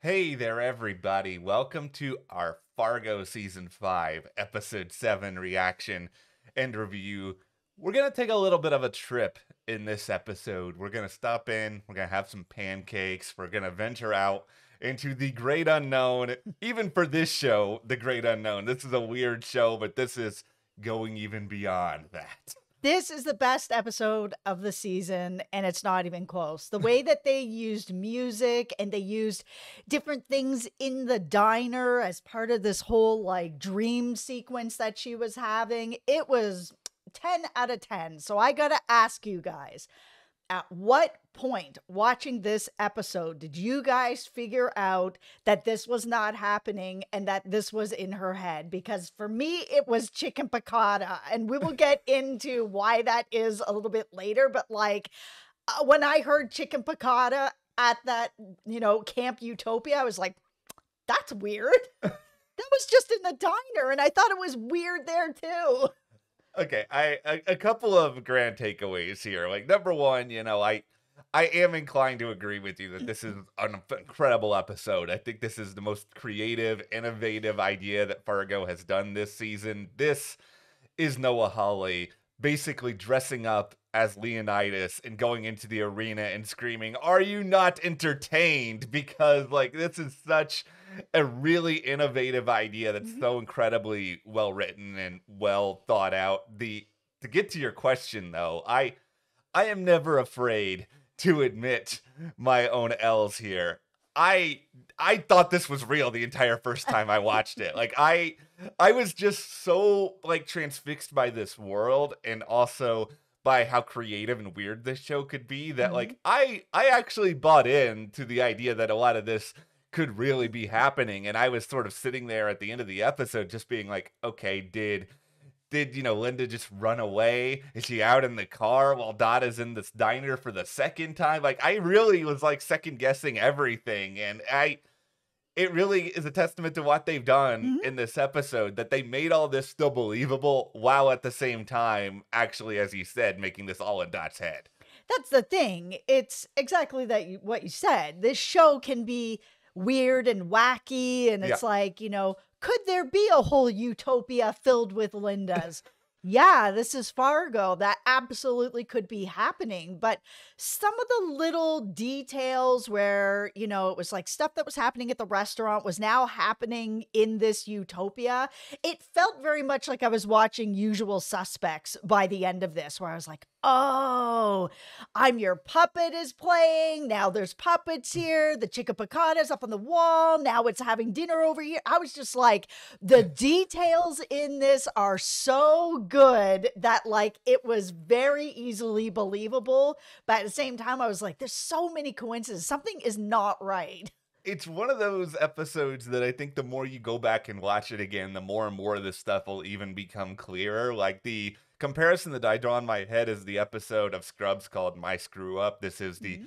Hey there, everybody. Welcome to our Fargo Season 5, Episode 7 reaction and review. We're going to take a little bit of a trip in this episode. We're going to stop in, we're going to have some pancakes, we're going to venture out into the great unknown. Even for this show, the great unknown. This is a weird show, but this is going even beyond that. This is the best episode of the season, and it's not even close. The way that they used music and they used different things in the diner as part of this whole like dream sequence that she was having, it was 10 out of 10. So I got to ask you guys, at what point watching this episode did you guys figure out that this was not happening and that this was in her head? Because for me, it was chicken piccata, and we will get into why that is a little bit later. But when I heard chicken piccata at that, Camp Utopia, I was like, that's weird. That was just in the diner, and I thought it was weird there too. Okay, a couple of grand takeaways here. Like number one, I am inclined to agree with you that this is an incredible episode. I think this is the most creative, innovative idea that Fargo has done this season. This is Noah Hawley basically dressing up as Leonidas and going into the arena and screaming, "Are you not entertained?" Because this is such a really innovative idea that's so incredibly well written and well thought out. To get to your question though, I am never afraid to admit my own L's here. I thought this was real the entire first time I watched it. I was just so transfixed by this world and also by how creative and weird this show could be that I actually bought in to the idea that a lot of this could really be happening. And I was sort of sitting there at the end of the episode just being like, okay, did Linda just run away? Is she out in the car while Dada's in this diner for the second time? I really was second guessing everything. And it really is a testament to what they've done in this episode, that they made all this still believable while at the same time, actually, as you said, making this all in Dot's head. That's the thing. It's exactly what you said. This show can be weird and wacky, and it's could there be a whole utopia filled with Lindas? Yeah, this is Fargo. That absolutely could be happening. But some of the little details where, it was stuff that was happening at the restaurant was now happening in this utopia. It felt very much like I was watching Usual Suspects by the end of this, where I was like, oh, I'm Your Puppet is playing. Now there's puppets here. The chicken piccata's up on the wall. Now it's having dinner over here. I was just like, the details in this are so good that it was very easily believable. But at the same time, I was like, there's so many coincidences. Something is not right. It's one of those episodes that I think the more you go back and watch it again, the more and more of this stuff will even become clearer. Like the comparison that I draw in my head is the episode of Scrubs called My Screw Up. This is the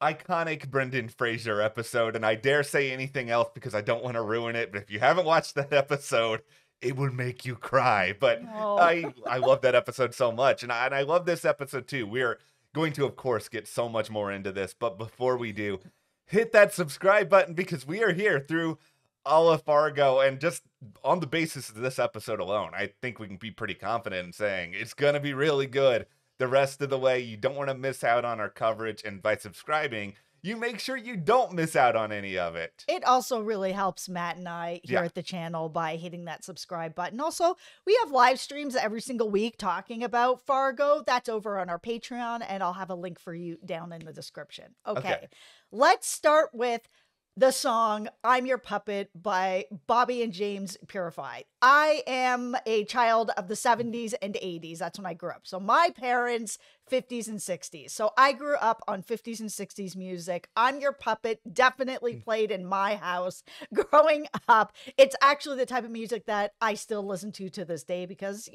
iconic Brendan Fraser episode, and I dare say anything else because I don't want to ruin it. But if you haven't watched that episode, it would make you cry. But I love that episode so much, and I love this episode too. We're going to, of course, get so much more into this, but before we do, hit that subscribe button because we are here through all of Fargo, and just on the basis of this episode alone, I think we can be pretty confident in saying it's going to be really good the rest of the way. You don't want to miss out on our coverage, and by subscribing, you make sure you don't miss out on any of it. It also really helps Matt and I here at the channel by hitting that subscribe button. Also, we have live streams every single week talking about Fargo. That's over on our Patreon, and I'll have a link for you down in the description. Okay. Let's start with the song I'm Your Puppet by Bobby and James Purified. I am a child of the 70s and 80s. That's when I grew up. So my parents, 50s and 60s. So I grew up on 50s and 60s music. I'm Your Puppet definitely played in my house growing up. It's actually the type of music that I still listen to this day because,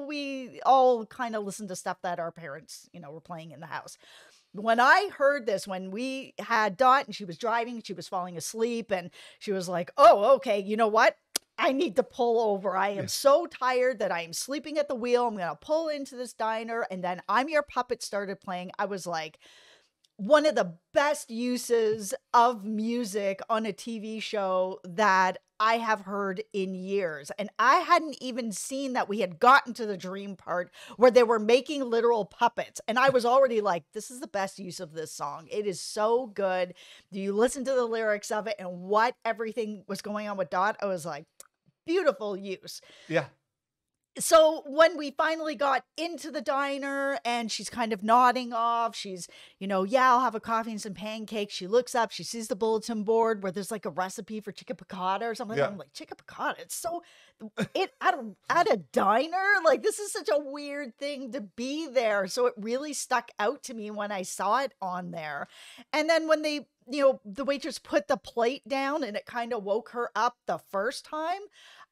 we all kind of listen to stuff that our parents, were playing in the house. When I heard this, when we had Dot and she was driving, she was falling asleep and she was like, oh, okay, you know what? I need to pull over. I am so tired that I am sleeping at the wheel. I'm going to pull into this diner. And then I'm Your Puppet started playing. I was like, one of the best uses of music on a TV show that I have heard in years. And I hadn't even seen that we had gotten to the dream part where they were making literal puppets. And I was already like, this is the best use of this song. It is so good. You listen to the lyrics of it and what everything was going on with Dot, I was like, beautiful use. Yeah. So when we finally got into the diner and she's kind of nodding off, she's, yeah, I'll have a coffee and some pancakes. She looks up, she sees the bulletin board where there's like a recipe for chicken piccata or something. Yeah. I'm like, chicken piccata? It's so, at a diner? Like, this is such a weird thing to be there. So it really stuck out to me when I saw it on there. And then when they, the waitress put the plate down and it kind of woke her up the first time,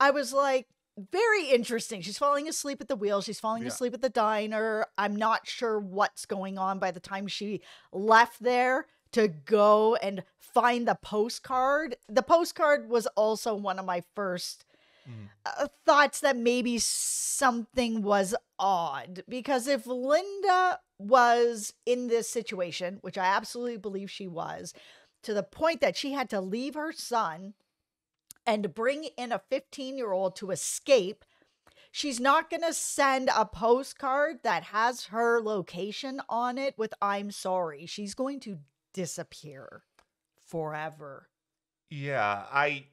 I was like, very interesting. She's falling asleep at the wheel. She's falling asleep at the diner. I'm not sure what's going on by the time she left there to go and find the postcard. The postcard was also one of my first thoughts that maybe something was odd. Because if Linda was in this situation, which I absolutely believe she was, to the point that she had to leave her son and bring in a 15-year-old to escape, she's not going to send a postcard that has her location on it with "I'm sorry." She's going to disappear forever. Yeah, I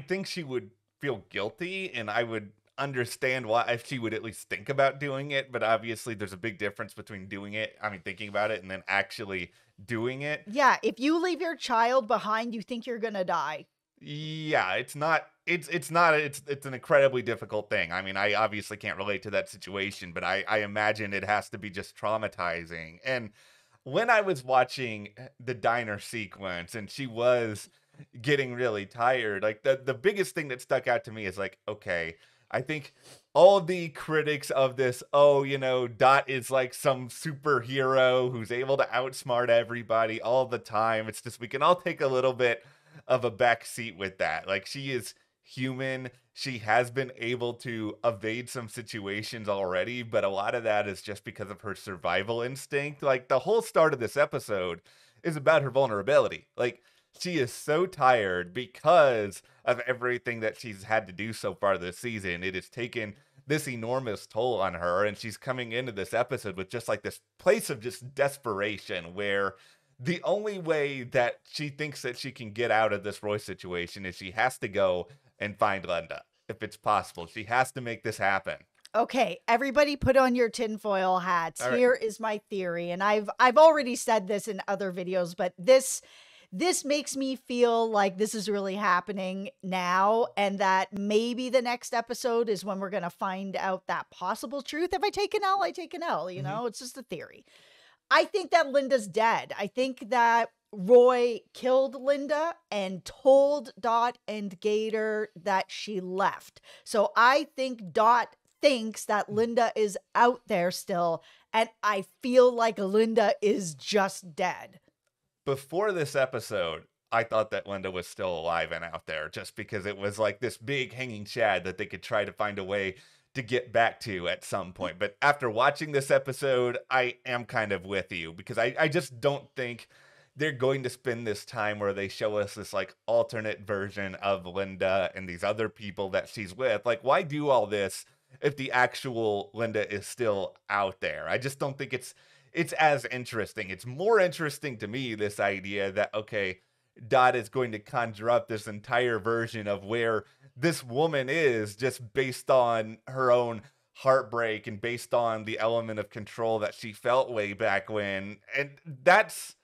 think she would feel guilty, and I would understand why if she would at least think about doing it, but obviously there's a big difference between thinking about it and then actually doing it. Yeah, if you leave your child behind, you think you're going to die. Yeah, it's an incredibly difficult thing. I mean, I obviously can't relate to that situation, but I imagine it has to be just traumatizing. And when I was watching the diner sequence and she was getting really tired, like the biggest thing that stuck out to me is like, okay, I think all the critics of this, Dot is like some superhero who's able to outsmart everybody all the time. It's just, we can all take a little bit of a back seat with that. Like, she is human. She has been able to evade some situations already, but a lot of that is just because of her survival instinct. Like, the whole start of this episode is about her vulnerability. Like, she is so tired because of everything that she's had to do so far this season. It has taken this enormous toll on her, and she's coming into this episode with just like this place of just desperation where the only way that she thinks that she can get out of this Roy situation is she has to go and find Linda. If it's possible, she has to make this happen. Okay, everybody put on your tinfoil hats. All right. Here is my theory, and I've already said this in other videos, but this makes me feel like this is really happening now, and that maybe the next episode is when we're going to find out that possible truth. If I take an L, I take an L, It's just a theory. I think that Linda's dead. I think that Roy killed Linda and told Dot and Gator that she left. So I think Dot thinks that Linda is out there still, and I feel like Linda is just dead. Before this episode, I thought that Linda was still alive and out there just because it was like this big hanging shad that they could try to find a way to get back to at some point. But after watching this episode, I am kind of with you because I just don't think they're going to spend this time where they show us this like alternate version of Linda and these other people that she's with. Like, why do all this if the actual Linda is still out there? I just don't think it's as interesting. It's more interesting to me, this idea that, okay, Dot is going to conjure up this entire version of where this woman is just based on her own heartbreak and based on the element of control that she felt way back when. And that's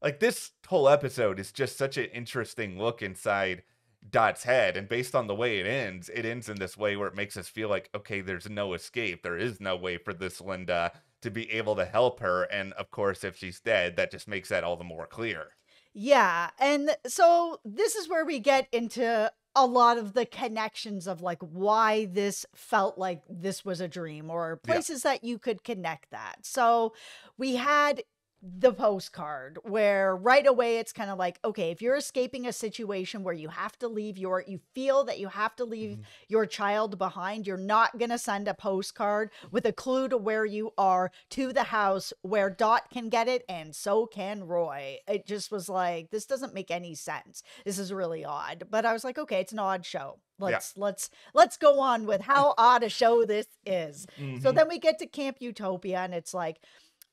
like, this whole episode is just such an interesting look inside Dot's head. And based on the way it ends in this way where it makes us feel like, okay, there's no escape. There is no way for this Linda to be able to help her. And of course, if she's dead, that just makes that all the more clear. Yeah. And so this is where we get into a lot of the connections of like why this felt like this was a dream or places that you could connect that. So we had the postcard, where right away it's kind of like, okay, if you're escaping a situation where you have to leave you feel that you have to leave your child behind, you're not going to send a postcard with a clue to where you are to the house where Dot can get it and so can Roy. It just was like, this doesn't make any sense. This is really odd. But I was like, okay, it's an odd show. Let's go on with how odd a show this is. So then we get to Camp Utopia, and it's like,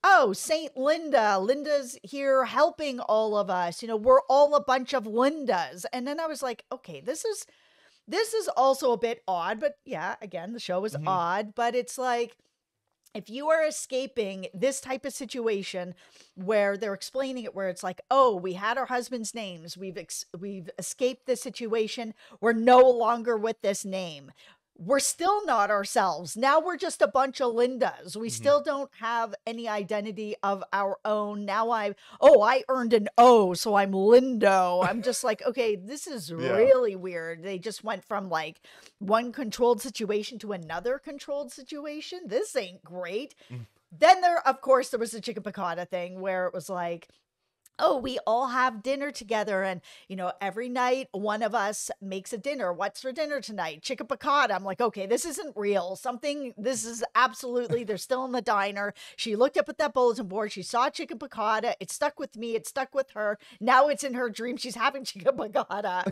oh, Saint Linda. Linda's here helping all of us. You know, we're all a bunch of Lindas. And then I was like, okay, this is also a bit odd, but yeah, again, the show is odd, but it's like, if you are escaping this type of situation where they're explaining it, where it's like, oh, we had our husband's names, we've escaped this situation, we're no longer with this name, we're still not ourselves. Now we're just a bunch of Lindas. We still don't have any identity of our own. Now I earned an O, so I'm Lindo. I'm just like, okay, this is really weird. They just went from like one controlled situation to another controlled situation. This ain't great. Then there was the chicken piccata thing where it was like, oh, we all have dinner together. And, you know, every night one of us makes a dinner. What's for dinner tonight? Chicken piccata. I'm like, okay, this isn't real. This is absolutely, they're still in the diner. She looked up at that bulletin board. She saw chicken piccata. It stuck with me. It stuck with her. Now it's in her dream. She's having chicken piccata.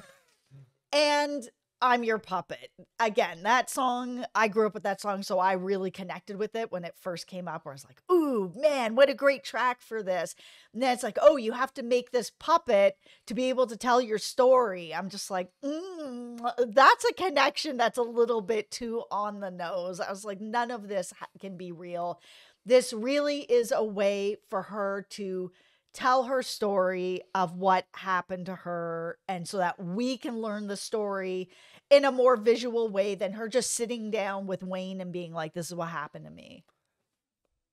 And I'm Your Puppet. Again, that song, I grew up with that song, so I really connected with it when it first came up, where I was like, ooh, man, what a great track for this. And then it's like, oh, you have to make this puppet to be able to tell your story. I'm just like, that's a connection that's a little bit too on the nose. I was like, none of this can be real. This really is a way for her to tell her story of what happened to her, and so that we can learn the story in a more visual way than her just sitting down with Wayne and being like, this is what happened to me.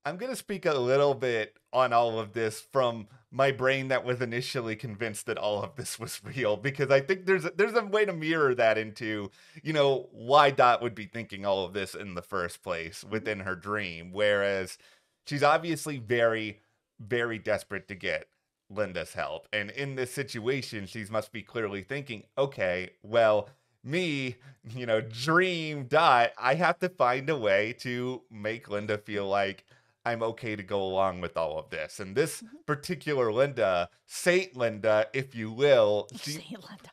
I'm going to speak a little bit on all of this from my brain that was initially convinced that all of this was real, because I think there's a way to mirror that into, you know, why Dot would be thinking all of this in the first place within her dream, whereas she's obviously very, very desperate to get Linda's help. And in this situation, she must be clearly thinking, okay, well, me, you know, dream Dot, I have to find a way to make Linda feel like I'm okay to go along with all of this. And this particular Linda, Saint Linda, if you will,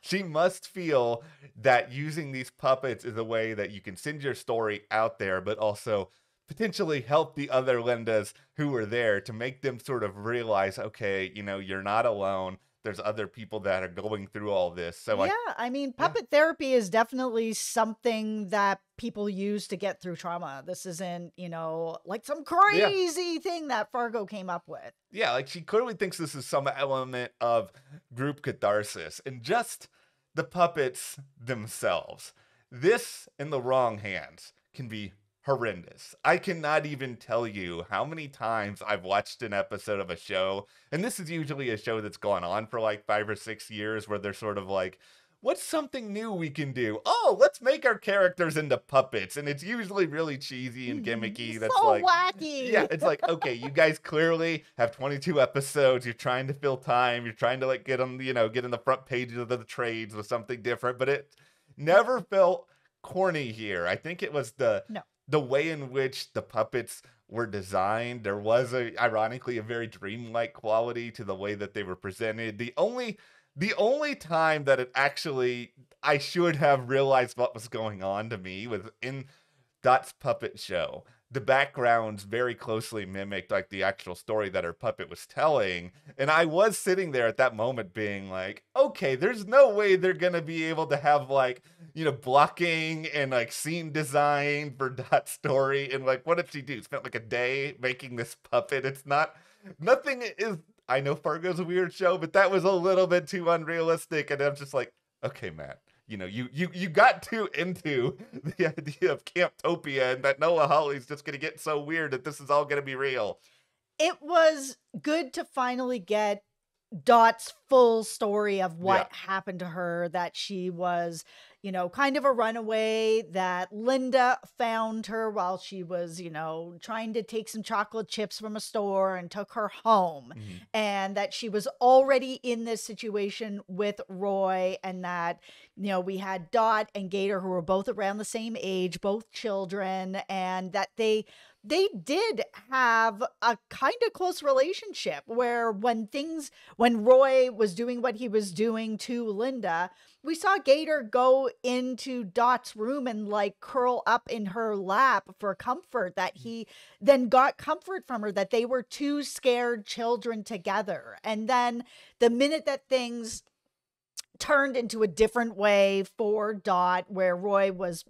she must feel that using these puppets is a way that you can send your story out there, but also potentially help the other Lindas who were there to make them sort of realize, okay, you know, you're not alone. There's other people that are going through all this. So yeah, I mean, puppet therapy is definitely something that people use to get through trauma. This isn't, you know, like some crazy thing that Fargo came up with. Yeah, like she clearly thinks this is some element of group catharsis, and just the puppets themselves. This in the wrong hands can be horrendous. I cannot even tell you how many times I've watched an episode of a show, and this is usually a show that's gone on for like 5 or 6 years, where they're sort of like, what's something new we can do? Oh, let's make our characters into puppets. And it's usually really cheesy and gimmicky. That's so like wacky. Yeah, it's like, okay, you guys clearly have 22 episodes. You're trying to fill time. You're trying to like get on, you know, get in the front pages of the trades with something different, but it never felt corny here. I think it was the way in which the puppets were designed. There was ironically a very dreamlike quality to the way that they were presented. The only time that it actually, I should have realized what was going on to me was in Dot's puppet show. The backgrounds very closely mimicked like the actual story that her puppet was telling. And I was sitting there at that moment being like, okay, there's no way they're going to be able to have like, you know, blocking and like scene design for Dot's story. And like, what did she do? Spent like a day making this puppet. It's not, nothing is, I know Fargo's a weird show, but that was a little bit too unrealistic. And I'm just like, okay, Matt, you know, you got too into the idea of Camptopia and that Noah Hawley's just going to get so weird that this is all going to be real. It was good to finally get Dot's full story of what Yeah. happened to her, that she was, kind of a runaway, that Linda found her while she was, trying to take some chocolate chips from a store and took her home, Mhm. and that she was already in this situation with Roy, and that, we had Dot and Gator who were both around the same age, both children, and that they did have a kind of close relationship where when Roy was doing what he was doing to Linda, we saw Gator go into Dot's room and like curl up in her lap for comfort, that he then got comfort from her, that they were two scared children together. And then the minute that things turned into a different way for Dot, where Roy was,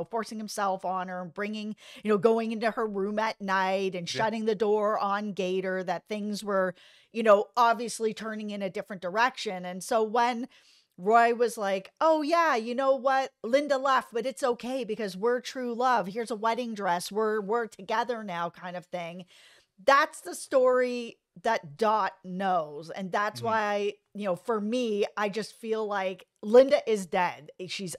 forcing himself on her and bringing, going into her room at night and Yeah. shutting the door on Gator, that things were, obviously turning in a different direction. And so when Roy was like, "Oh yeah, you know what? Linda left, but it's okay because we're true love. Here's a wedding dress. We're together now," kind of thing. That's the story that Dot knows. And that's Mhm. why, for me, I just feel like Linda is dead. She's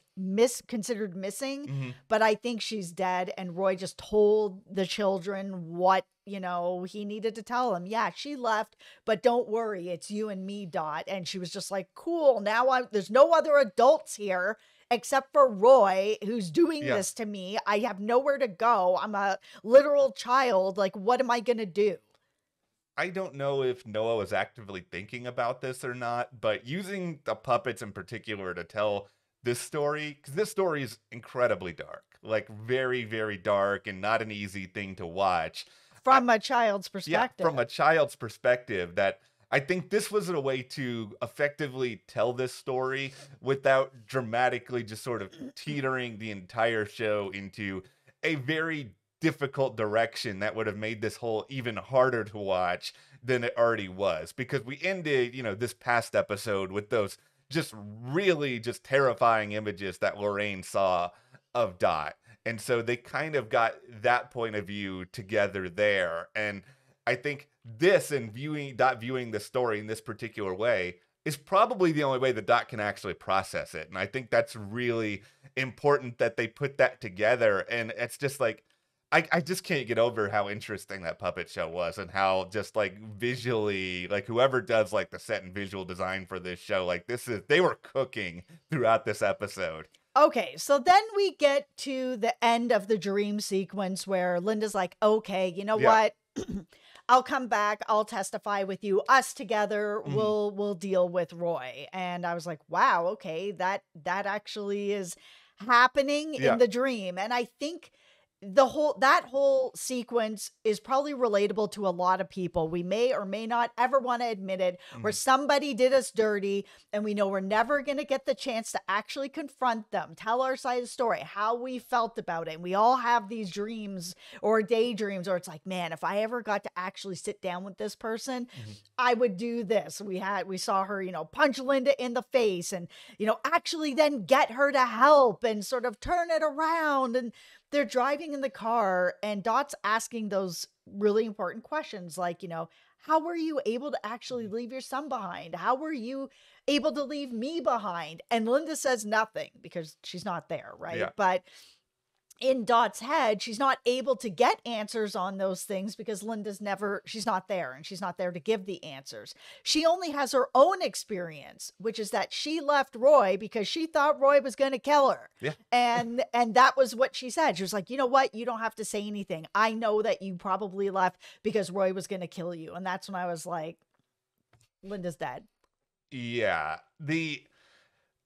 considered missing, Mhm. but I think she's dead. And Roy just told the children what, he needed to tell them. Yeah, she left, but don't worry, it's you and me, Dot. And she was just like, cool. Now there's no other adults here except for Roy, who's doing Yeah. this to me. I have nowhere to go. I'm a literal child. Like, what am I going to do? I don't know if Noah was actively thinking about this or not, but using the puppets in particular to tell this story, because this story is incredibly dark, like very, very dark and not an easy thing to watch. I, From a child's yeah, perspective. from a child's perspective, that I think this was a way to effectively tell this story without dramatically just sort of teetering the entire show into a very difficult direction that would have made this whole even harder to watch than it already was, because we ended, this past episode with those just really just terrifying images that Lorraine saw of Dot. And so they kind of got that point of view together there. And I think this, and viewing the story in this particular way, is probably the only way that Dot can actually process it. And I think that's really important that they put that together. And it's just like, I just can't get over how interesting that puppet show was, and how just like visually, like whoever does like the set and visual design for this show, like they were cooking throughout this episode. Okay, so then we get to the end of the dream sequence where Linda's like, okay, you know Yeah. what? I'll come back. I'll testify with you. Us together, Mhm. we'll deal with Roy. And I was like, wow, okay, that actually is happening in Yeah. the dream. And I think that whole sequence is probably relatable to a lot of people. We may or may not ever want to admit it, where Mhm. somebody did us dirty and we know we're never going to get the chance to actually confront them, tell our side of the story, how we felt about it. And we all have these dreams or daydreams, or it's like, man, if I ever got to actually sit down with this person, Mhm. I would do this. We saw her, punch Linda in the face and, actually then get her to help and sort of turn it around. And they're driving in the car and Dot's asking those really important questions like, how were you able to actually leave your son behind? How were you able to leave me behind? And Linda says nothing because she's not there, right? Yeah. But in Dot's head, she's not able to get answers on those things because she's not there, and she's not there to give the answers. She only has her own experience, which is that she left Roy because she thought Roy was going to kill her. Yeah. And that was what she said. She was like, you know what? You don't have to say anything. I know that you probably left because Roy was going to kill you. And that's when I was like, Linda's dead. Yeah. The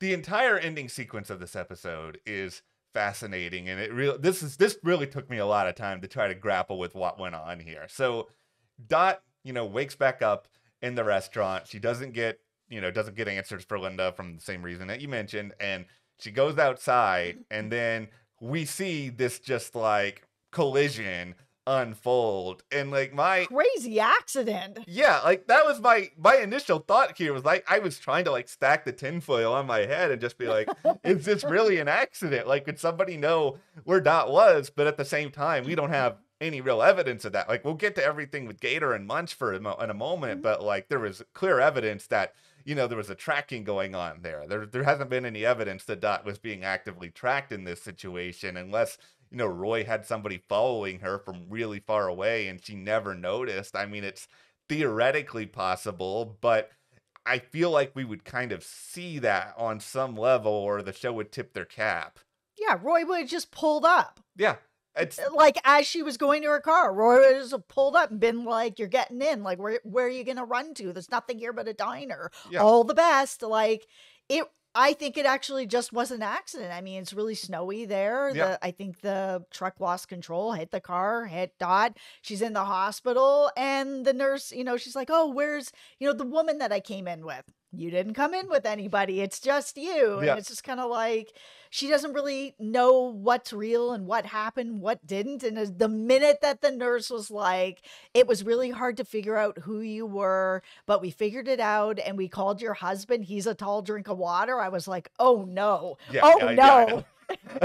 entire ending sequence of this episode is fascinating, and this really took me a lot of time to try to grapple with what went on here. So Dot, wakes back up in the restaurant. She doesn't get answers for Linda from the same reason that you mentioned, and she goes outside, and then we see this just like collision unfold, and like Crazy accident. yeah, like that was my initial thought here, was like I was trying to like stack the tinfoil on my head and just be like, is this really an accident? Like, could somebody know where Dot was? But at the same time, we don't have any real evidence of that. Like, we'll get to everything with Gator and Munch in a moment, but like there was clear evidence that, there was a tracking going on there. There hasn't been any evidence that Dot was being actively tracked in this situation, unless, Roy had somebody following her from really far away and she never noticed. I mean, it's theoretically possible, but I feel like we would kind of see that on some level, or the show would tip their cap. Yeah, Roy would have just pulled up. Yeah. It's like as she was going to her car, Roy would have just pulled up and been like, "You're getting in. Like, where are you gonna run to? There's nothing here but a diner. Yeah. All the best." Like it. I think it actually just was an accident. I mean, it's really snowy there. Yeah. I think the truck lost control, hit the car, hit Dot. She's in the hospital, and the nurse, she's like, "Oh, where's, the woman that I came in with? You didn't come in with anybody. It's just you." Yeah. And it's just kind of like, she doesn't really know what's real and what happened, what didn't. And the minute that the nurse was like, "It was really hard to figure out who you were, but we figured it out and we called your husband. He's a tall drink of water." I was like, "Oh no. Yeah, oh yeah, no."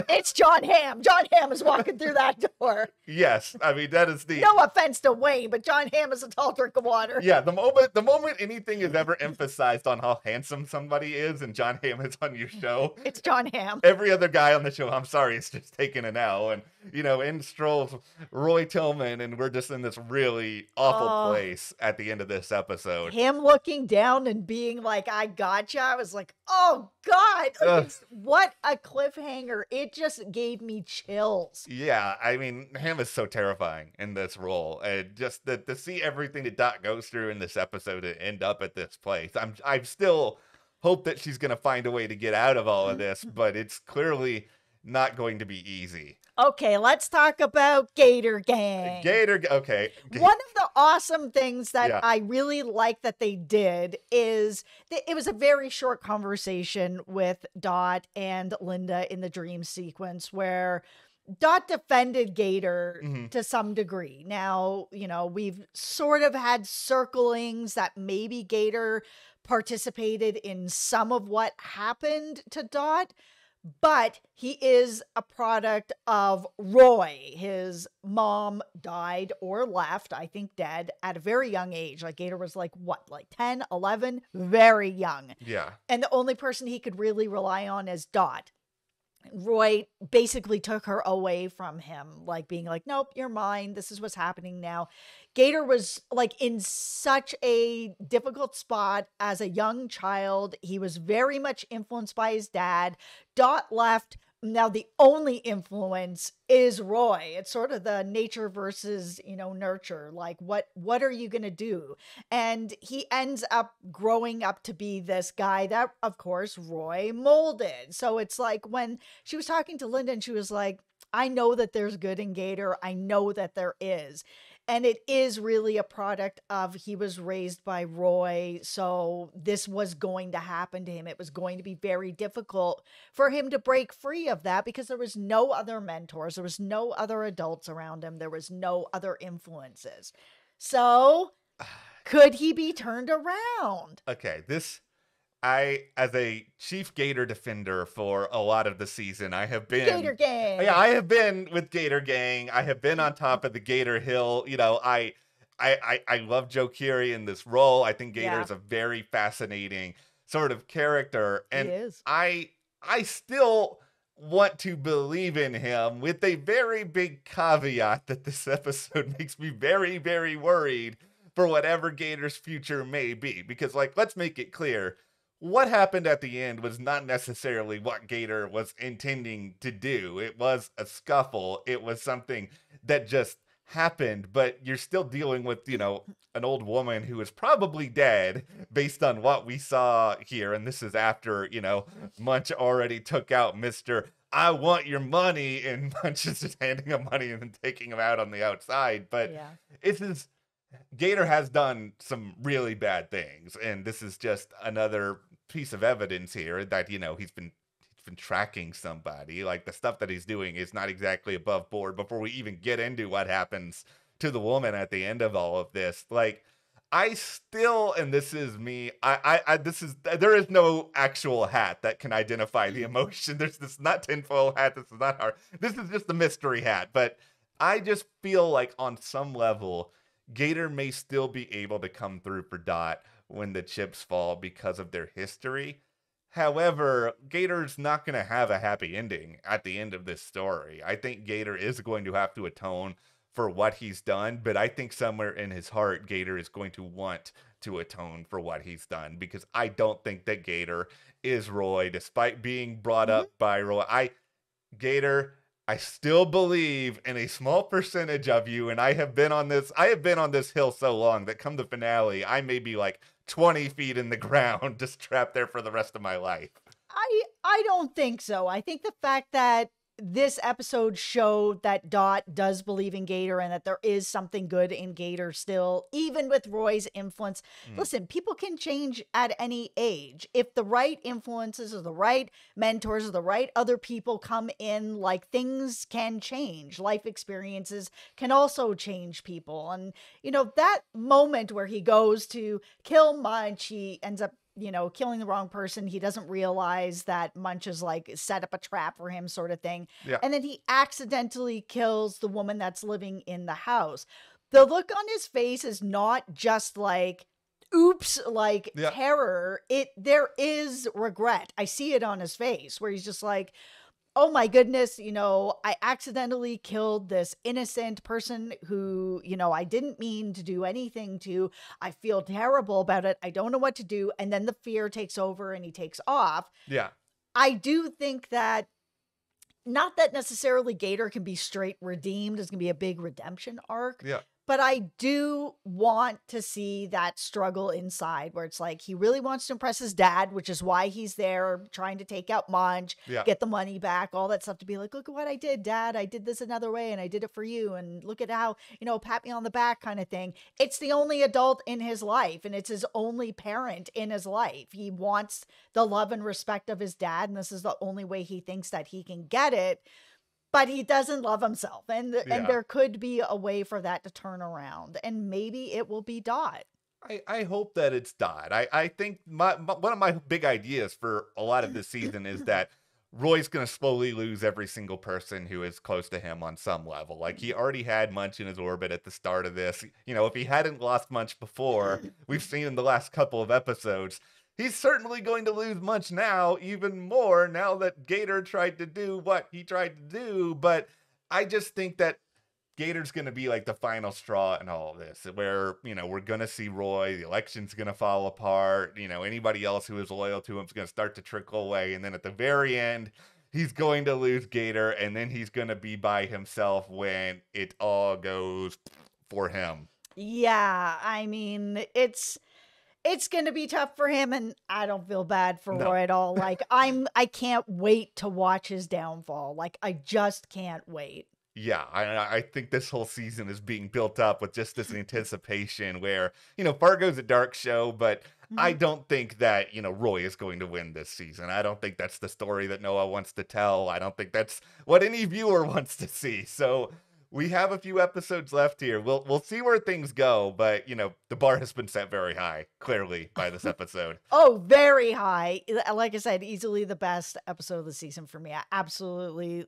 It's John Hamm. John Hamm is walking through that door. Yes, I mean that is the. No offense to Wayne, but John Hamm is a tall drink of water. Yeah, the moment anything is ever emphasized on how handsome somebody is, and John Hamm is on your show, it's John Hamm. Every other guy on the show, I'm sorry, it's just taking an L, and in strolls Roy Tillman, and we're just in this really awful place at the end of this episode. Him looking down and being like, "I gotcha." I was like, "Oh God, what a cliffhanger!" It just gave me chills. Yeah, I mean, Hamm is so terrifying in this role, and just to see everything that Dot goes through in this episode and end up at this place. I still hope that she's gonna find a way to get out of all of this, but it's clearly not going to be easy. Okay, let's talk about Gator Gang. Okay. One of the awesome things that I really like that they did is it was a very short conversation with Dot and Linda in the dream sequence where Dot defended Gator to some degree. Now, we've sort of had circlings that maybe Gator participated in some of what happened to Dot, but he is a product of Roy. His mom died or left, I think dead, at a very young age. Like Gator was like 10, 11? Very young. Yeah. And the only person he could really rely on is Dot. Roy basically took her away from him, like being like, "Nope, you're mine. This is what's happening now." Gator was like in such a difficult spot as a young child. He was very much influenced by his dad. Dot left. Now the only influence is Roy. It's sort of the nature versus, nurture. Like what are you going to do? And he ends up growing up to be this guy that, of course, Roy molded. So it's like when she was talking to Linda and she was like, "I know that there's good in Gator. I know that there is." And it is really a product of he was raised by Roy. So this was going to happen to him. It was going to be very difficult for him to break free of that because there was no other mentors. There was no other adults around him. There was no other influences. So could he be turned around? Okay, as a chief Gator defender for a lot of the season, I have been Gator Gang. Yeah, I have been with Gator Gang. I have been on top of the Gator Hill. I love Joe Keery in this role. I think Gator is a very fascinating sort of character, and he is. I still want to believe in him, with a very big caveat that this episode makes me very, very worried for whatever Gator's future may be. Because, let's make it clear. What happened at the end was not necessarily what Gator was intending to do. It was a scuffle. It was something that just happened, but you're still dealing with, an old woman who is probably dead based on what we saw here. And this is after, Munch already took out Mr. "I want your money," and Munch is just handing him money and then taking him out on the outside. But Gator has done some really bad things, and this is just another piece of evidence here that he's been tracking somebody. Like, the stuff that he's doing is not exactly above board. Before we even get into what happens to the woman at the end of all of this, I still, and this is me, there is no actual hat that can identify the emotion. This is not tinfoil hat. This is not hard. This is just a mystery hat, but I just feel like on some level, Gator may still be able to come through for Dot when the chips fall because of their history. However, Gator's not going to have a happy ending at the end of this story. I think Gator is going to have to atone for what he's done, but I think somewhere in his heart, Gator is going to want to atone for what he's done because I don't think that Gator is Roy, despite being brought Mhm. up by Roy. Gator, I still believe in a small percentage of you, and I have been on this hill so long that come the finale, I may be like 20 feet in the ground, just trapped there for the rest of my life. I don't think so. I think the fact that this episode showed that Dot does believe in Gator and that there is something good in Gator still, even with Roy's influence. Mm, Listen, people can change at any age. If the right influences or the right mentors or the right other people come in, like things can change. Life experiences can also change people. And, that moment where he goes to kill Munch, he ends up killing the wrong person. He doesn't realize that Munch is like set up a trap for him, sort of thing. yeah, And then he accidentally kills the woman that's living in the house. The look on his face is not just like, oops, like yeah, terror. There is regret. I see it on his face where he's just like, oh my goodness, I accidentally killed this innocent person who, I didn't mean to do anything to. I feel terrible about it. I don't know what to do. And then the fear takes over and he takes off. yeah, I do think that not that necessarily Gator can be straight redeemed. It's going to be a big redemption arc. yeah, But I do want to see that struggle inside where it's like he really wants to impress his dad, which is why he's there trying to take out Munch, yeah, get the money back, all that stuff to be like, look at what I did, Dad. I did this another way and I did it for you. And look at how, pat me on the back kind of thing. It's the only adult in his life and it's his only parent in his life. He wants the love and respect of his dad. And this is the only way he thinks that he can get it, but he doesn't love himself, and yeah. there could be a way for that to turn around, and maybe it will be Dot. I hope that it's Dot. I think one of my big ideas for a lot of this season is that Roy's going to slowly lose every single person who is close to him on some level. Like he already had Munch in his orbit at the start of this. If he hadn't lost Munch before, we've seen in the last couple of episodes, he's certainly going to lose Munch now, even more now that Gator tried to do what he tried to do. But I just think that Gator's going to be like the final straw in all of this, where, we're going to see Roy, the election's going to fall apart. Anybody else who is loyal to him is going to start to trickle away. And then at the very end, he's going to lose Gator, and then he's going to be by himself when it all goes for him. Yeah, I mean, it's going to be tough for him, and I don't feel bad for No. Roy at all. Like I can't wait to watch his downfall. Like I just can't wait. Yeah, I think this whole season is being built up with just this anticipation where, Fargo's a dark show, but I Mhm. don't think that, Roy is going to win this season. I don't think that's the story that Noah wants to tell. I don't think that's what any viewer wants to see. So we have a few episodes left here. We'll see where things go, but, the bar has been set very high, clearly, by this episode. Oh, very high. Like I said, easily the best episode of the season for me. I absolutely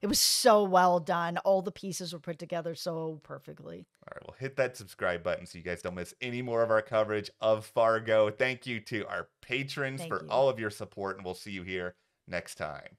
it was so well done. All the pieces were put together so perfectly. All right, well, hit that subscribe button so you guys don't miss any more of our coverage of Fargo. Thank you to our patrons Thank for you. all of your support, and we'll see you here next time.